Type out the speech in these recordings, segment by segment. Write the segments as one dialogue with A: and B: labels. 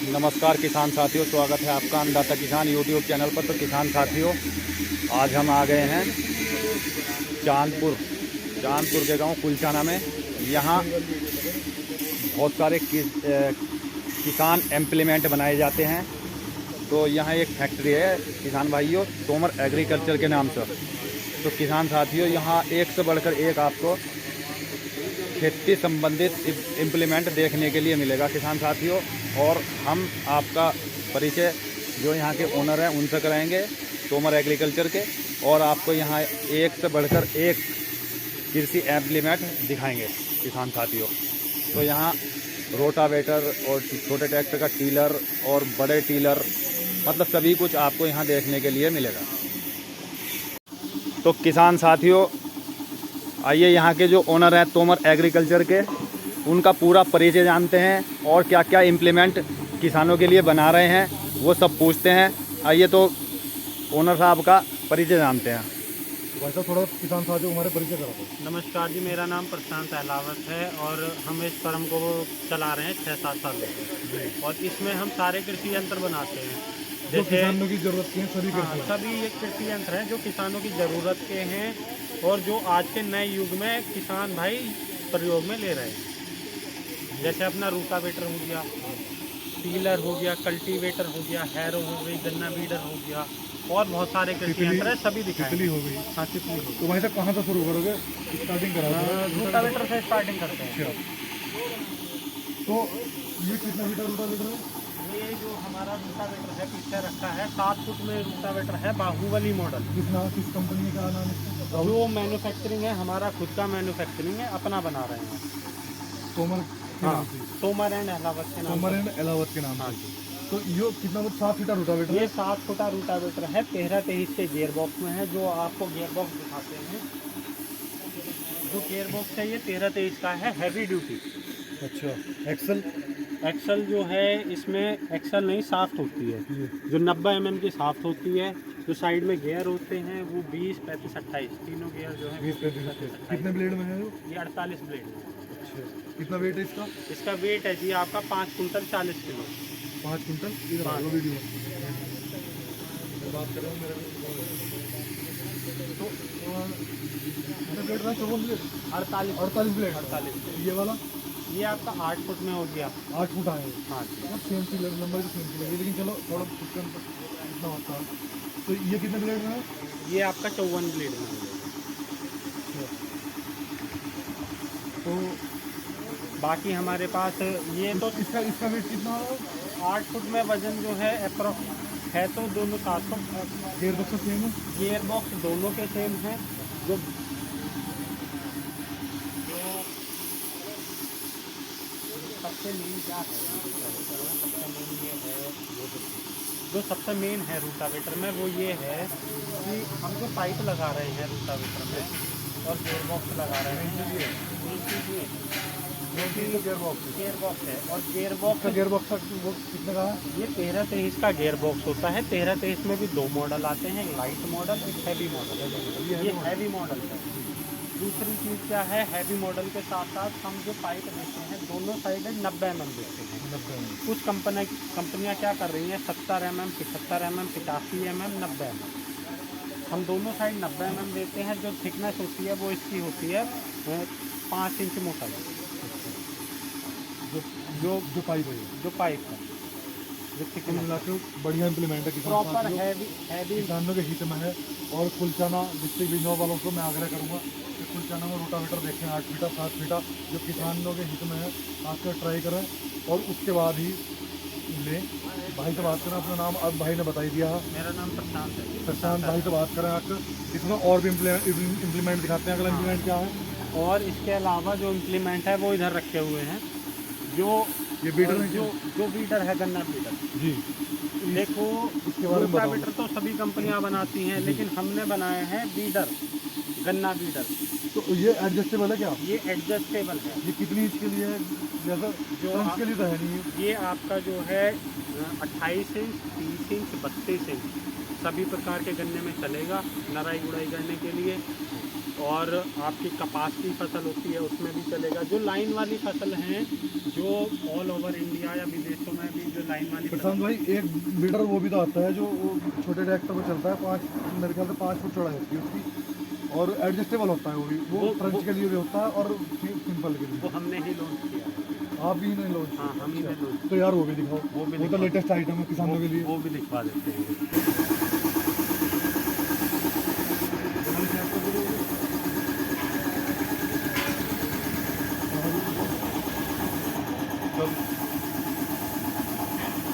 A: नमस्कार किसान साथियों, स्वागत है आपका अन्नदाता किसान यूट्यूब चैनल पर। तो किसान साथियों, आज हम आ गए हैं चांदपुर के गांव कुलचाना में। यहाँ बहुत सारे किसान इम्प्लीमेंट बनाए जाते हैं। तो यहाँ एक फैक्ट्री है किसान भाइयों, तोमर एग्रीकल्चर के नाम से। तो किसान साथियों, यहाँ एक से बढ़कर एक आपको खेती संबंधित इम्प्लीमेंट देखने के लिए मिलेगा किसान साथियों। और हम आपका परिचय जो यहाँ के ओनर हैं उनसे कराएंगे, तोमर एग्रीकल्चर के। और आपको यहाँ एक से बढ़कर एक कृषि इम्प्लीमेंट दिखाएंगे किसान साथियों। तो यहाँ रोटावेटर और छोटे ट्रैक्टर का टीलर और बड़े टीलर, मतलब सभी कुछ आपको यहाँ देखने के लिए मिलेगा। तो किसान साथियों, आइए यहाँ के जो ओनर हैं तोमर एग्रीकल्चर के, उनका पूरा परिचय जानते हैं और क्या क्या इम्प्लीमेंट किसानों के लिए बना रहे हैं वो सब पूछते हैं। आइए तो ओनर साहब का परिचय जानते हैं।
B: वैसा थोड़ा किसान साथियों हमारे परिचय करा दो।
C: नमस्कार जी, मेरा नाम प्रशांत अहलावत है और हम इस फर्म को चला रहे हैं 6-7 साल से। और इसमें हम सारे कृषि यंत्र बनाते हैं,
B: जो किसानों की जरूरत के हैं
C: सभी ये कृषि यंत्र हैं जो किसानों की ज़रूरत के हैं और जो आज के नए युग में किसान भाई प्रयोग में ले रहे हैं। जैसे अपना रूटावेटर हो गया, टीलर हो गया, कल्टीवेटर हो गया, हैरो हो गई, गन्ना बीडर हो गया और बहुत सारे कृषि यंत्र हैं, सभी दिखाएंगे।
B: हो गई।
C: हाँ, तितली हो गई।
B: तो वहीं तक कहाँ से शुरू करोगे? स्टार्टिंग करा दो।
C: रूटावेटर से स्टार्टिंग करते हैं।
B: तो ये कितना मीटर रोटावेटर है?
C: ये जो हमारा रूटावेटर है पीछे रखा है 7 फुट में रूटावेटर है, बाहुबली मॉडल।
B: किस कंपनी का नाम है?
C: जो मैन्युफैक्चरिंग है, हमारा खुद का मैन्युफैक्चरिंग है, अपना बना रहे हैं।
B: तोमर
C: हाँ, तोमर एंड अहलावत के नाम।
B: तोमर एंड अहलावत के नाम।
C: हाँ जी।
B: तो ये कितना 7 फीटा रोटावेटर?
C: ये 7 फुटा रूटावेटर है, 13-23 के गियर बॉक्स में है। जो आपको गियर बॉक्स दिखाते हैं, जो गियर बॉक्स है ये 13-23 का है, हैवी ड्यूटी।
B: अच्छा, एक्सल
C: जो है इसमें एक्सल नहीं साफ्ट होती है, जो 90 mm की साफ्ट होती है। जो साइड में गियर होते हैं वो 20, 35, 28 तीनों गियर जो है
B: 20 कितने ब्लेड में है?
C: ये 48 ब्लेड में।
B: अच्छा, कितना वेट है इसका?
C: इसका वेट है जी आपका 5 कुंटल 40 किलो।
B: 5 कुंटल। इधर आ लो वीडियो बात कर रहा हूँ मेरे तो कितने ब्लेड था? 54 ब्लेड, 48 ब्लेड।
C: 48।
B: ये वाला
C: ये आपका 8 फुट में हो गया।
B: 8 फुट आए।
C: हाँ,
B: सेम सी नंबर की सेम सी लगी, लेकिन चलो थोड़ा कितना होता है। तो ये कितने ब्लेड में है?
C: ये आपका 54 ब्लेड में हो गया।
B: तो
C: बाकी हमारे पास ये तो
B: इसका वेट कितना है?
C: 8 फुट में वजन जो है अप्रोक्स है तो दोनों 700।
B: गियर बॉक्स सेम है?
C: गियर बॉक्स दोनों के सेम है। जो सबसे मेन क्या है, सबसे मेन ये है, जो सबसे मेन है रूटावेटर में वो ये है कि हम जो पाइप लगा रहे हैं रूटावेटर में और गियर बॉक्स लगा रहे हैं, गियर बॉक्स है। और गियर बॉक्स
B: वो कितने का है?
C: ये 13-23 का गियर बॉक्स होता है। 13-23 में भी 2 मॉडल आते हैं, एक लाइट मॉडल, एक हैवी मॉडल। ये हैवी मॉडल है। दूसरी चीज़ क्या है, हैवी मॉडल के साथ साथ हम जो पाइप देते हैं दोनों साइड 90 mm देते हैं। कुछ कंपनियां क्या कर रही हैं, 70 mm, 75 mm, 85 mm, 90 mm। हम दोनों साइड 90 mm देते हैं। जो थिकनेस होती है वो इसकी होती है 5 इंच मोटाई।
B: जो पाइप है,
C: जो पाइप है, जो थिकनेस
B: मिला के बढ़िया इम्प्लीमेंट है
C: प्रॉपर हैवी
B: किसानों के हित में है। और कुलचाना डिस्ट्रिक्ट बिजनौर वालों को मैं आग्रह करूँगा कि कुलचाना में रोटावेटर देखें 8 फीटा 7 फीटा, जो किसानों के हित में है। आकर ट्राई करें और उसके बाद ही लें। भाई से बात करें, अपना नाम अब भाई ने बताई दिया है।
C: मेरा नाम प्रशांत है।
B: प्रशांत भाई से बात करें आकर। इसमें और भी इम्प्लीमेंट दिखाते हैं। अगला इम्प्लीमेंट क्या है?
C: और इसके अलावा जो इम्प्लीमेंट है वो इधर रखे हुए हैं। जो
B: ये बीडर है,
C: जो बीडर है, गन्ना बीडर
B: जी।
C: देखो,
B: इसके बारे में
C: रूटावेटर तो सभी कंपनियां बनाती हैं, लेकिन हमने बनाए हैं बीडर, गन्ना बीडर।
B: तो ये एडजस्टेबल है क्या?
C: ये एडजस्टेबल है।
B: ये कितनी इंच के लिए है? जैसा
C: जो
B: के लिए तो है नहीं।
C: ये आपका जो है 28 इंच, 30 इंच, 32 इंच सभी प्रकार के गन्ने में चलेगा, नराई गुड़ाई करने के लिए। और आपकी कपास की फसल होती है उसमें भी चलेगा। जो लाइन वाली फसल हैं, जो ऑल ओवर इंडिया या विदेशों में भी जो लाइन वाली
B: प्रशांत भाई, एक बीडर वो भी तो आता है जो वो छोटे ट्रैक्टर में चलता है, 5 मेरे ख्याल से 5 फुट चौड़ाई होती है उसकी, और एडजस्टेबल होता है वो भी, वो ट्रंच के लिए भी होता है और सिंपल के लिए।
C: वो हमने ही लॉन्च किया है।
B: आप भी नहीं लॉन्च?
C: हाँ, हम ही ने लॉन्च।
B: तो यार वो भी दिखाओ,
C: वो भी
B: वो तो लेटेस्ट आइटम है किसानों के लिए।
C: वो भी दिखवा देते हैं।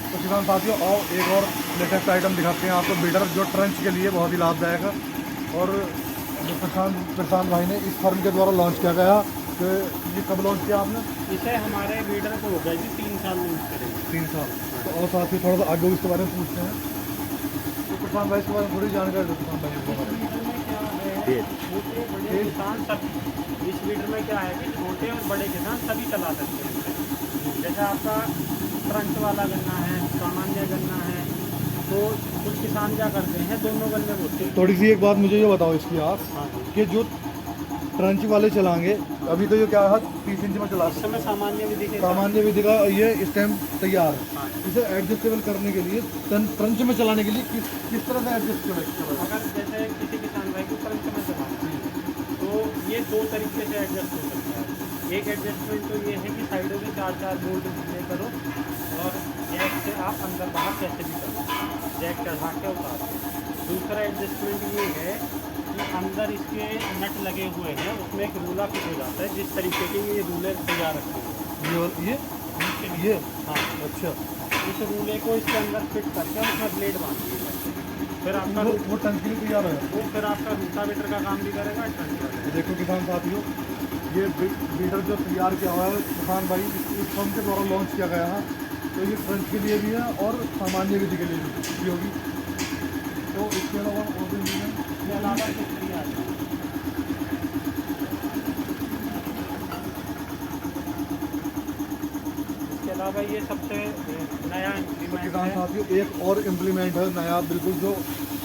B: तो किसान साथियों, आओ एक और लेटेस्ट आइटम दिखाते हैं आपको, बीडर, जो ट्रंच के लिए बहुत ही लाभदायक है और जो प्रशांत भाई ने इस फर्म के द्वारा लॉन्च किया गया। तो ये कब लॉन्च किया आपने?
C: इसे हमारे बीडर को हो गया जी 3 साल यूज करेंगे।
B: 3 साल। तो और साथियों थोड़ा सा आगे इसके बारे में पूछते हैं। तो प्रशांत भाई इसके बारे में थोड़ी जानकारी दो। प्रशांत भाई इसके बारे में
C: बीडर में क्या है, छोटे बड़े किसान सब, इस बीडर में क्या है कि छोटे और बड़े किसान सभी चला सकते हैं। जैसे आपका ट्रंच वाला गन्ना है, सामान्य गन्ना है, तो कुछ किसान क्या करते हैं दोनों गन्ने बोते हैं।
B: थोड़ी सी एक बात मुझे ये बताओ इसकी आप,
C: हाँ जी।
B: कि जो ट्रंच वाले चलाएंगे, अभी तो ये क्या है 30 इंच में चला
C: इस समय सामान्य विधि के
B: सामान्य विधि का ये स्टैम्प तैयार है।
C: हाँ।
B: इसे एडजस्टेबल करने के लिए, ट्रंच में चलाने के लिए किस तरह से एडजस्ट करें?
C: अगर जैसे किसी किसान भाई को ट्रंच में चलाना है तो ये 2 तरीके से एडजस्ट हो सकता है। एक एडजस्टमेंट तो ये है कि साइडों में 4-4 बोल्ट डिस्प्ले करो और जैक से आप अंदर बाहर कैसे भी करो, जैक चढ़ा के उतार दो। दूसरा एडजस्टमेंट ये है कि अंदर इसके नट लगे हुए हैं, उसमें एक रूला फिट हो जाता है, जिस तरीके के ये रूले तैयार रखे हुए हैं।
B: ये
C: हाँ,
B: अच्छा,
C: इस रूले को इसके अंदर फिट करके उसमें ब्लेड बांध दिए, फिर आपका
B: वो टंकी के लिए तैयार है।
C: वो फिर आपका रूटावेटर का काम भी करेगा।
B: तो देखो किसान साथियों, ये बीडर जो तैयार किया हुआ है किसान भाई, इस फर्म के द्वारा लॉन्च किया गया है। तो ये ट्रंच के लिए भी है और सामान्य विधि के लिए भी होगी। तो इसके अलावा और भी है,
C: इसके अलावा कुछ नहीं आता। इसके अलावा ये सबसे नया
B: तो
C: इम्प्लीमेंट
B: किसान
C: है।
B: साथियों, एक और इम्प्लीमेंट है नया बिल्कुल, जो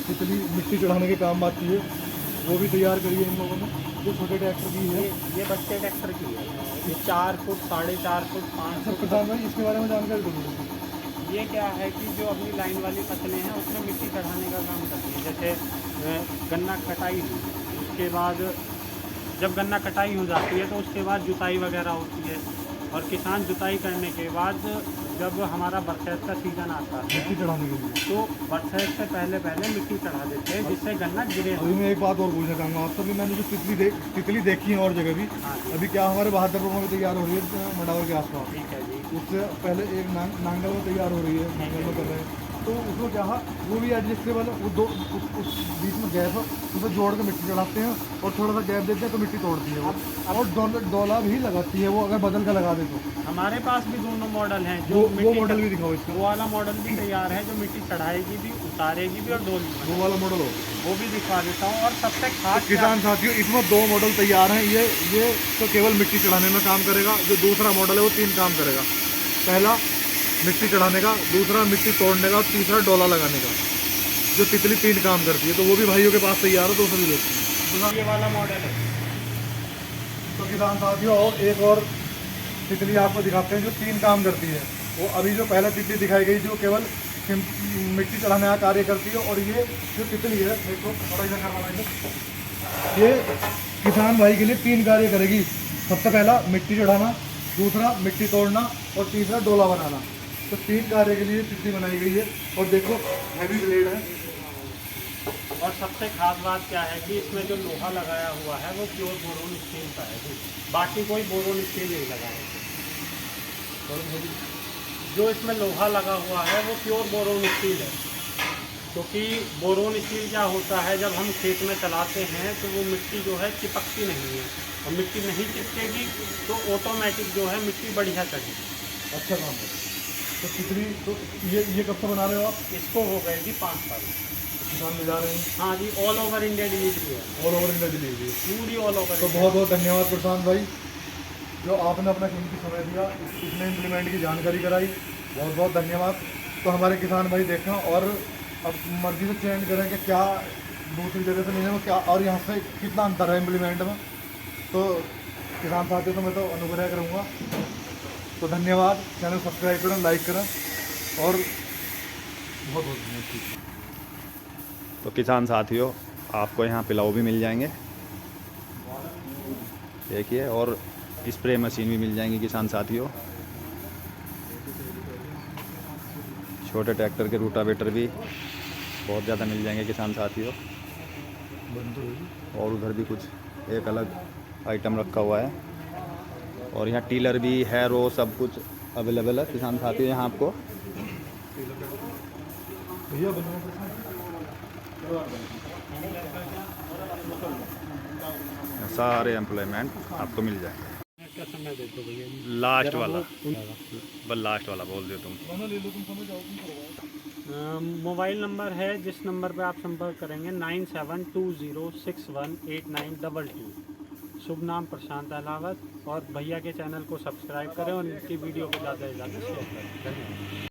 B: तितली मिट्टी चढ़ाने के काम आती है, वो भी तैयार करी है इन लोगों ने, जो छोटे ट्रैक्टर की है।
C: ये बच्चे ट्रैक्टर की है। ये 4 फुट, 4.5 फुट, 5
B: सर
C: फुट।
B: किसान भाई इसके बारे में जानकारी दो मुझे।
C: ये क्या है कि जो अपनी लाइन वाली फसलें हैं उसमें मिट्टी चढ़ाने का काम करती है। जैसे गन्ना कटाई हुई, उसके बाद जब गन्ना कटाई हो जाती है तो उसके बाद जुताई वगैरह होती है, और किसान जुताई करने के बाद जब हमारा बरसात का सीज़न आता है
B: मिट्टी चढ़ाने के लिए,
C: तो बरसात से पहले मिट्टी चढ़ा देते हैं, जिससे गन्ना गिरे।
B: अभी मैं एक बात और पूछना चाहूँगा आपसे। अभी मैंने जो तितली देखी है और जगह भी,
C: हाँ।
B: अभी क्या हमारे बहादुरपुर में तैयार हो रही है मडावर के आसपास,
C: ठीक है जी।
B: उससे पहले एक नांगल में तैयार हो रही है, नांगल में कर रहे हैं। तो उसमें क्या है, वो भी एडजस्टेबल है, वो दो उस बीच में गैप है, उसे जोड़ के मिट्टी चढ़ाते हैं और थोड़ा सा गैप देते हैं तो मिट्टी तोड़ती है वो, और डोला भी लगाती है वो, अगर बदल कर लगा दे तो।
C: हमारे पास भी दोनों मॉडल हैं। जो
B: वो
C: मिट्टी
B: मॉडल भी दिखाओ इसका।
C: वो वाला मॉडल भी तैयार है, जो मिट्टी चढ़ाएगी भी, उतारेगी भी और डोली भी।
B: वो वाला मॉडल हो,
C: वो भी दिखा देता हूँ। और सबसे खास
B: किसान साथियों, इसमें 2 मॉडल तैयार हैं। ये तो केवल मिट्टी चढ़ाने में काम करेगा। जो दूसरा मॉडल है वो 3 काम करेगा। पहला मिट्टी चढ़ाने का, दूसरा मिट्टी तोड़ने का, और तीसरा डोला लगाने का। जो तितली 3 काम करती है, तो वो भी भाइयों के पास तैयार है, तो सभी लोग।
C: ये वाला मॉडल है।
B: तो किसान साथियों, और एक और तितली आपको दिखाते हैं जो 3 काम करती है। वो अभी जो पहला तितली दिखाई गई जो केवल मिट्टी चढ़ाने का कार्य करती है, और ये जो तितली है, देखो थोड़ा इधर करवाना, ये किसान भाई के लिए 3 कार्य करेगी। सबसे पहला मिट्टी चढ़ाना, दूसरा मिट्टी तोड़ना, और तीसरा डोला बनाना। तो 3 कार्य के लिए तितली बनाई गई है। और देखो हैवी ब्लेड है।
C: और सबसे खास बात क्या है कि इसमें जो लोहा लगाया हुआ है वो प्योर बोरोन स्टील का है। बाकी कोई बोरोन स्टील नहीं लगा है। जो इसमें लोहा लगा हुआ है वो प्योर बोरोन स्टील है, क्योंकि बोरोन स्टील क्या होता है, जब हम खेत में चलाते हैं तो वो मिट्टी जो है चिपकती नहीं है, और मिट्टी नहीं चिपकेगी तो ऑटोमेटिक जो है मिट्टी बढ़िया चढ़ेगी।
B: अच्छा काम है। तो तितली तो ये कब से बना रहे हो आप?
C: इसको हो गए जी 5 साल।
B: किसान ले जा रहे हैं?
C: हाँ जी, ऑल ओवर इंडिया डिलीवरी है।
B: All over India delivery.
C: पूरी ऑल ओवर।
B: तो बहुत बहुत धन्यवाद प्रशांत भाई, जो आपने अपना कीमती समय दिया, इसने इम्प्लीमेंट की जानकारी कराई। बहुत बहुत धन्यवाद। तो हमारे किसान भाई देखें और अब मर्जी से चेंज करें कि क्या दूसरी जगह से लेने में क्या और यहाँ से कितना अंतर है इम्प्लीमेंट में। तो किसान साथियों तो मैं तो अनुग्रह करूँगा। तो धन्यवाद, चैनल सब्सक्राइब करें, लाइक करें और बहुत बहुत धन्यवाद।
A: तो किसान साथियों आपको यहाँ पिलाऊ भी मिल जाएंगे देखिए, और स्प्रे मशीन भी मिल जाएंगी किसान साथियों। छोटे ट्रैक्टर के रूटावेटर भी बहुत ज़्यादा मिल जाएंगे किसान साथियों। और उधर भी कुछ एक अलग आइटम रखा हुआ है, और यहाँ टीलर भी है, रो सब कुछ अवेलेबल है किसान साथियों यहाँ आपको। सारे एम्प्लॉयमेंट आपको मिल जाएंगे।
C: का समय दे दो भैया।
A: लास्ट वाला, बस लास्ट वाला बोल दो तुम।
C: मोबाइल नंबर है जिस नंबर पे आप संपर्क करेंगे 9720618922। शुभ नाम प्रशांत अहलावत। और भैया के चैनल को सब्सक्राइब करें और इनकी वीडियो को ज़्यादा से ज़्यादा शेयर करें। धन्यवाद।